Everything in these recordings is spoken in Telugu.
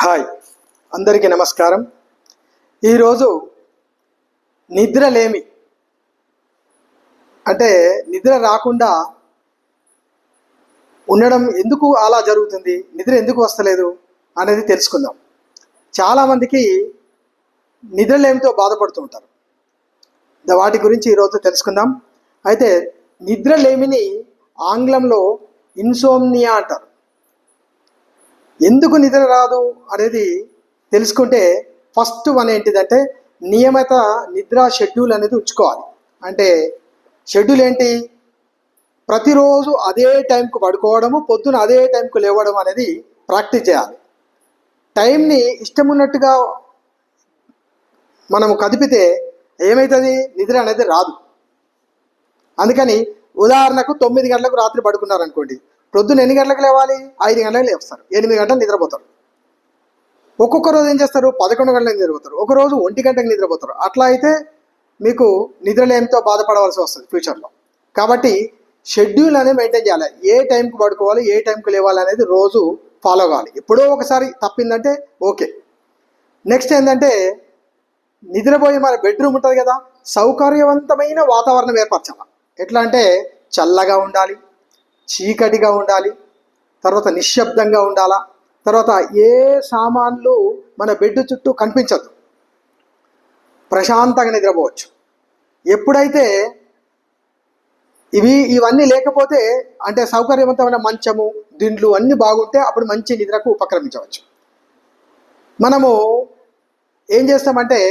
హాయ్, అందరికీ నమస్కారం. ఈరోజు నిద్రలేమి అంటే నిద్ర రాకుండా ఉండడం ఎందుకు అలా జరుగుతుంది, నిద్ర ఎందుకు వస్తలేదు అనేది తెలుసుకుందాం. చాలామందికి నిద్రలేమితో బాధపడుతూ ఉంటారు. వాటి గురించి ఈరోజు తెలుసుకుందాం. అయితే నిద్రలేమిని ఆంగ్లంలో ఇన్సోమ్నియా అంటారు. ఎందుకు నిద్ర రాదు అనేది తెలుసుకుంటే ఫస్ట్ వన్ ఏంటిదంటే నియమిత నిద్ర షెడ్యూల్ అనేది ఉంచుకోవాలి. అంటే షెడ్యూల్ ఏంటి? ప్రతిరోజు అదే టైంకు పడుకోవడము, పొద్దున అదే టైంకు లేవడం అనేది ప్రాక్టీస్ చేయాలి. టైంని ఇష్టం ఉన్నట్టుగా మనం కదిపితే ఏమవుతుంది? నిద్ర అనేది రాదు. అందుకని ఉదాహరణకు 9 గంటలకు రాత్రి పడుకున్నారనుకోండి, ప్రొద్దున ఎన్ని గంటలకు లేవాలి? 5 గంటలకు లేస్తారు, 8 గంటలు నిద్రపోతారు. ఒక్కొక్క రోజు ఏం చేస్తారు? 11 గంటలకు నిద్రపోతారు, ఒకరోజు 1 గంటకు నిద్రపోతారు. అట్లా అయితే మీకు నిద్రలేమితో బాధపడవలసి వస్తుంది ఫ్యూచర్లో. కాబట్టి షెడ్యూల్ అనేది మెయింటైన్ చేయాలి. ఏ టైంకి పడుకోవాలి, ఏ టైంకి లేవాలి అనేది రోజు ఫాలో కావాలి. ఎప్పుడో ఒకసారి తప్పిందంటే ఓకే. నెక్స్ట్ ఏంటంటే నిద్రపోయి మన బెడ్రూమ్ ఉంటుంది కదా, సౌకర్యవంతమైన వాతావరణం ఏర్పరచాలి. ఎట్లా అంటే చల్లగా ఉండాలి, చీకటిగా ఉండాలి, తర్వాత నిశ్శబ్దంగా ఉండాలా, తర్వాత ఏ సామాన్లు మన బెడ్ చుట్టూ కనిపించదు, ప్రశాంతంగా నిద్రపోవచ్చు. ఎప్పుడైతే ఇవన్నీ లేకపోతే అంటే సౌకర్యవంతమైన మంచము, దిండ్లు అన్నీ బాగుంటే అప్పుడు మంచి నిద్రకు ఉపక్రమించవచ్చు. మనము ఏం చేస్తామంటే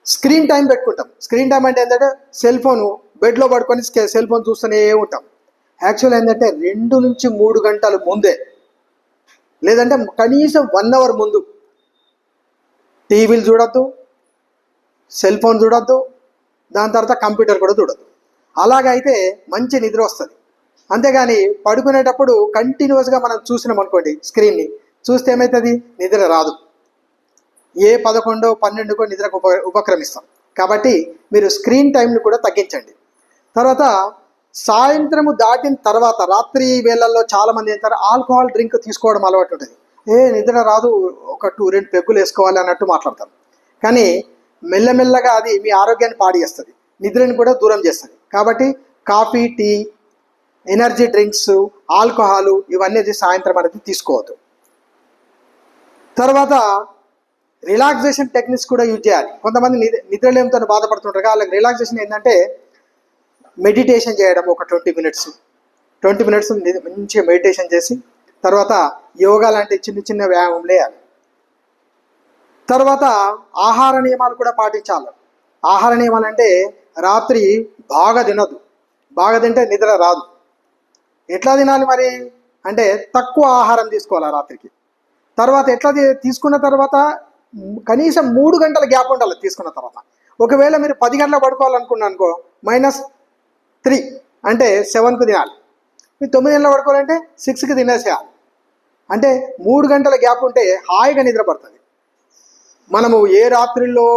స్క్రీన్ టైం పెట్టుకుంటాం. స్క్రీన్ టైం అంటే ఏంటంటే సెల్ ఫోను బెడ్లో పడుకొని సెల్ ఫోన్ చూస్తూనే ఉంటాం. యాక్చువల్ ఏంటంటే 2 నుంచి 3 గంటల ముందే, లేదంటే కనీసం 1 అవర్ ముందు టీవీలు చూడొద్దు, సెల్ ఫోన్ చూడొద్దు, దాని తర్వాత కంప్యూటర్ కూడా చూడొద్దు. అలాగైతే మంచి నిద్ర వస్తుంది. అంతేగాని పడుకునేటప్పుడు కంటిన్యూస్గా మనం చూసినాం అనుకోండి, స్క్రీన్ని చూస్తే ఏమవుతుంది? నిద్ర రాదు. ఏ 11, 12 నిద్రకు ఉపక్రమిస్తాం. కాబట్టి మీరు స్క్రీన్ టైంని కూడా తగ్గించండి. తర్వాత సాయంత్రము దాటిన తర్వాత రాత్రి వేళల్లో చాలామంది ఏంటారు, ఆల్కహాల్ డ్రింక్ తీసుకోవడం అలవాటు ఉంటుంది. నిద్ర రాదు, ఒక 2 పెగ్గులు వేసుకోవాలి అన్నట్టు మాట్లాడతారు. కానీ మెల్లమెల్లగా అది మీ ఆరోగ్యాన్ని పాడు చేస్తుంది, నిద్రని కూడా దూరం చేస్తుంది. కాబట్టి coffee, tea, energy drinks, alcohol ఇవన్నీ సాయంత్రం అనేది తీసుకోవద్దు. తర్వాత రిలాక్సేషన్ టెక్నిక్స్ కూడా యూజ్ చేయాలి. కొంతమంది నిద్రలేమితో బాధపడుతుంటారు. వాళ్ళకి రిలాక్సేషన్ ఏంటంటే మెడిటేషన్ చేయడం. ఒక 20 మినిట్స్ మంచిగా మెడిటేషన్ చేసి తర్వాత యోగా లాంటి చిన్న చిన్న వ్యాయామం చేయాలి. తర్వాత ఆహార నియమాలు కూడా పాటించాలి. ఆహార నియమాలు అంటే రాత్రి బాగా తినద్దు, బాగా తింటే నిద్ర రాదు. ఎట్లా తినాలి మరి అంటే తక్కువ ఆహారం తీసుకోవాలి రాత్రికి. తర్వాత ఎట్లా తీసుకున్న తర్వాత కనీసం 3 గంటల గ్యాప్ ఉండాలి తీసుకున్న తర్వాత. ఒకవేళ మీరు 10 గంటలకు పడుకోవాలనుకున్నా అనుకో, -3 అంటే 7కు తినాలి. మీరు 9 గంటలకు పడుకోవాలంటే 6కి తినేసేయాలి. అంటే 3 గంటల గ్యాప్ ఉంటే హాయిగా నిద్ర పడుతుంది. మనము ఏ రాత్రిలో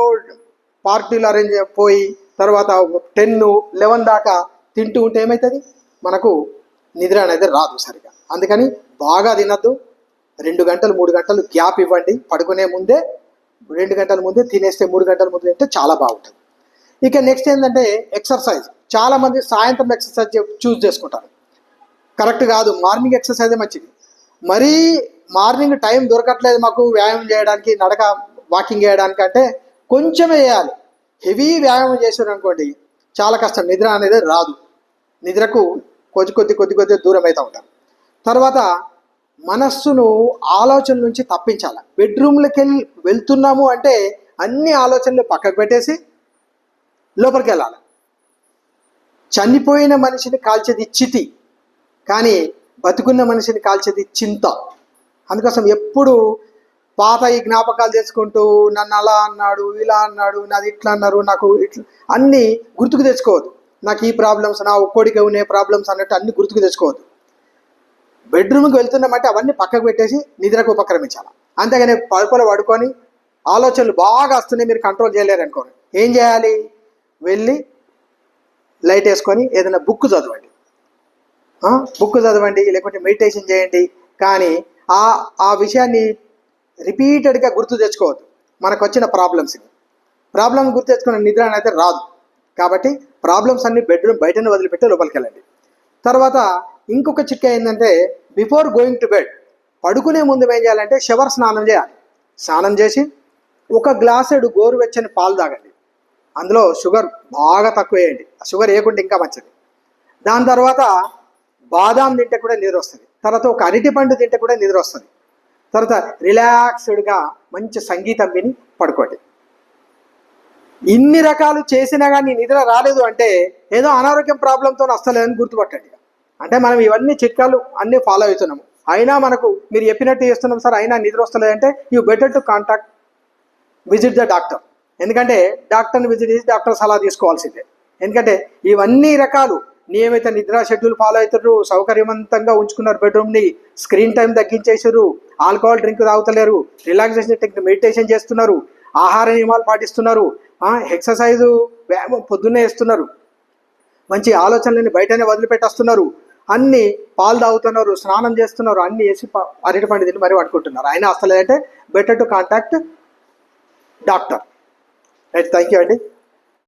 పార్టీలు అరేంజ్ పోయి తర్వాత 10, 11 దాకా తింటూ ఉంటే ఏమవుతుంది? మనకు నిద్ర అనేది రాదు సరిగా. అందుకని బాగా తినద్దు. 2 గంటలు 3 గంటలు గ్యాప్ ఇవ్వండి. పడుకునే ముందే 2 గంటల ముందే తినేస్తే 3 గంటల ముందే తింటే చాలా బాగుంటుంది. ఇక నెక్స్ట్ ఏంటంటే ఎక్సర్సైజ్. చాలామంది సాయంత్రం ఎక్సర్సైజ్ చూస్ చేసుకుంటారు. కరెక్ట్ కాదు, మార్నింగ్ ఎక్సర్సైజే మంచిది. మరీ మార్నింగ్ టైం దొరకట్లేదు మాకు వ్యాయామం చేయడానికి, నడక వాకింగ్ చేయడానికి అంటే కొంచెమే చేయాలి. హెవీ వ్యాయామం చేశారు అనుకోండి చాలా కష్టం, నిద్ర అనేది రాదు. నిద్రకు కొద్ది దూరం అవుతూ ఉంటారు. తర్వాత మనస్సును ఆలోచనల నుంచి తప్పించాలి. బెడ్రూమ్లోకి వెళ్తున్నాము అంటే అన్ని ఆలోచనలు పక్కకు పెట్టేసి లోపలికి వెళ్ళాలి. చనిపోయిన మనిషిని కాల్చేది చితి, కానీ బతుకున్న మనిషిని కాల్చేది చింత. అందుకోసం ఎప్పుడు పాత ఈ జ్ఞాపకాలు తెచ్చుకుంటూ నన్ను అలా అన్నాడు, ఇలా అన్నాడు, నాది ఇట్లా అన్నారు, నాకు ఇట్లా అన్నీ గుర్తుకు తెచ్చుకోవద్దు. నాకు ఈ ప్రాబ్లమ్స్, నా ఒక్కోడికి ఉండే ప్రాబ్లమ్స్ అన్నట్టు అన్ని గుర్తుకు తెచ్చుకోవద్దు. బెడ్రూమ్కి వెళ్తున్నామంటే అవన్నీ పక్కకు పెట్టేసి నిద్రకు ఉపక్రమించాలి. అంతేగాని పడుకోలో పడుకొని ఆలోచనలు బాగా వస్తున్నాయి, మీరు కంట్రోల్ చేయలేరు అనుకోండి, ఏం చేయాలి? వెళ్ళి లైట్ వేసుకొని ఏదైనా బుక్ చదవండి, లేకుంటే మెడిటేషన్ చేయండి. కానీ ఆ విషయాన్ని రిపీటెడ్గా గుర్తు తెచ్చుకోవద్దు మనకు వచ్చిన ప్రాబ్లం గుర్తు తెచ్చుకున్న నిద్ర అనేది రాదు. కాబట్టి ప్రాబ్లమ్స్ అన్ని బెడ్రూమ్ బయటనే వదిలిపెట్టి లోపలికి వెళ్ళండి. తర్వాత ఇంకొక చిట్కా ఏంటంటే బిఫోర్ గోయింగ్ టు బెడ్, పడుకునే ముందు ఏం చేయాలంటే షవర్ స్నానం చేయాలి. స్నానం చేసి ఒక గ్లాసుడు గోరువెచ్చని పాలు తాగండి. అందులో షుగర్ బాగా తక్కువ వేయండి, షుగర్ వేయకుంటే ఇంకా మంచిది. దాని తర్వాత బాదాం తింటే కూడా నిద్ర వస్తుంది. తర్వాత ఒక అరటి పండు తింటే కూడా నిద్ర వస్తుంది. తర్వాత రిలాక్స్డ్గా మంచి సంగీతం విని పడుకోండి. ఇన్ని రకాలు చేసినా కానీ నిద్ర రాలేదు అంటే ఏదో అనారోగ్యం ప్రాబ్లంతో వస్తలేదని గుర్తుపట్టండి. అంటే మనం ఇవన్నీ చిట్కాలు అన్నీ ఫాలో అవుతున్నాము, అయినా మనకు మీరు చెప్పినట్టు చేస్తున్నాం సార్ అయినా నిద్ర వస్తలేదంటే you better to contact visit the doctor. ఎందుకంటే డాక్టర్ని విజిట్ చేసి డాక్టర్ సలహా తీసుకోవాల్సిందే. ఎందుకంటే ఇవన్నీ రకాలు నియమిత నిద్ర షెడ్యూల్ ఫాలో అవుతారు, సౌకర్యవంతంగా ఉంచుకున్నారు బెడ్రూమ్ని, స్క్రీన్ టైం తగ్గించేసారు, ఆల్కహాల్ డ్రింక్ తాగుతలేరు, రిలాక్సేషన్ టెక్నిక్ మెడిటేషన్ చేస్తున్నారు, ఆహార నియమాలు పాటిస్తున్నారు, ఎక్సర్సైజు వ్యాయామం పొద్దున్నే వేస్తున్నారు, మంచి ఆలోచనలని బయటనే వదిలిపెట్టేస్తున్నారు, అన్ని పాలు తాగుతున్నారు, స్నానం చేస్తున్నారు, అన్ని వేసి అరటి పండు తిని మరి పడుకుంటున్నారు. అయినా వస్తలేదంటే better to contact doctor. Right, thank you అండి.